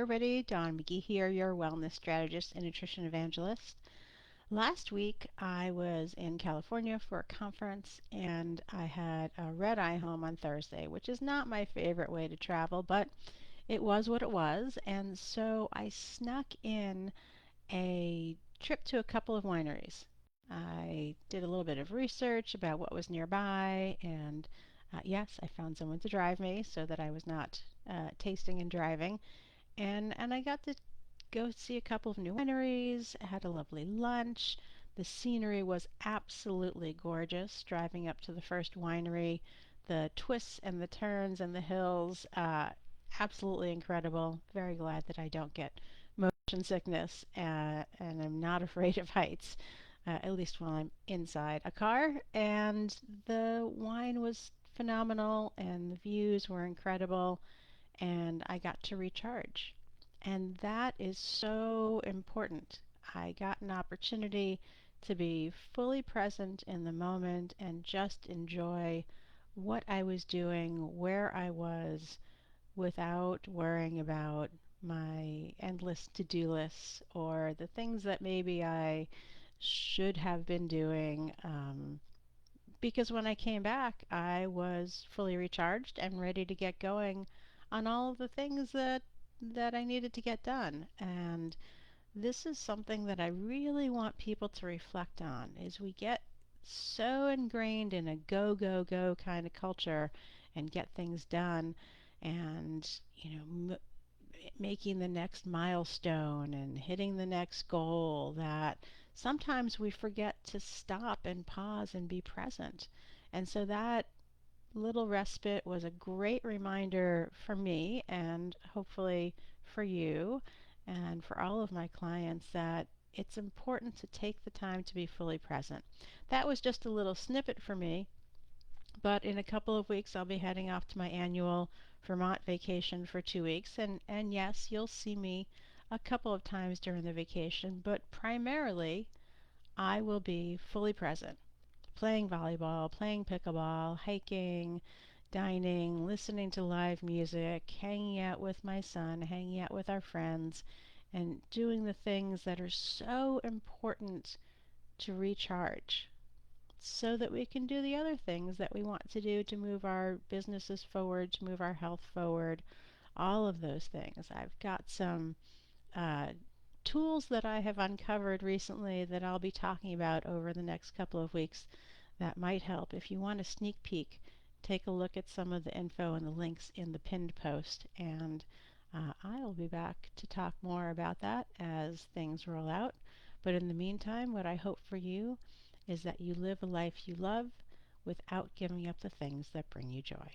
everybody. Dawn McGee here, your wellness strategist and nutrition evangelist. Last week, I was in California for a conference and I had a red eye home on Thursday, which is not my favorite way to travel, but it was what it was. And so I snuck in a trip to a couple of wineries. I did a little bit of research about what was nearby, and yes, I found someone to drive me so that I was not tasting and driving. And I got to go see a couple of new wineries, had a lovely lunch. The scenery was absolutely gorgeous. Driving up to the first winery, the twists and the turns and the hills, absolutely incredible. Very glad that I don't get motion sickness and I'm not afraid of heights, at least while I'm inside a car. And the wine was phenomenal and the views were incredible and I got to recharge. And that is so important. I got an opportunity to be fully present in the moment and just enjoy what I was doing, where I was, without worrying about my endless to do lists or the things that maybe I should have been doing. Because when I came back, I was fully recharged and ready to get going on all of the things that I needed to get done. And this is something that I really want people to reflect on is we get so ingrained in a go go go kind of culture and get things done and making the next milestone and hitting the next goal that sometimes we forget to stop and pause and be present. And so that little respite was a great reminder for me and hopefully for you and for all of my clients that it's important to take the time to be fully present. That was just a little snippet for me, but in a couple of weeks I'll be heading off to my annual Vermont vacation for 2 weeks. And yes, you'll see me a couple of times during the vacation, but primarily I will be fully present, playing volleyball, playing pickleball, hiking, dining, listening to live music, hanging out with my son, hanging out with our friends, and doing the things that are so important to recharge so that we can do the other things that we want to do to move our businesses forward, to move our health forward, all of those things. I've got some uh, tools that I have uncovered recently that I'll be talking about over the next couple of weeks that might help. If you want a sneak peek, take a look at some of the info and the links in the pinned post. And I'll be back to talk more about that as things roll out. But in the meantime, what I hope for you is that you live a life you love without giving up the things that bring you joy.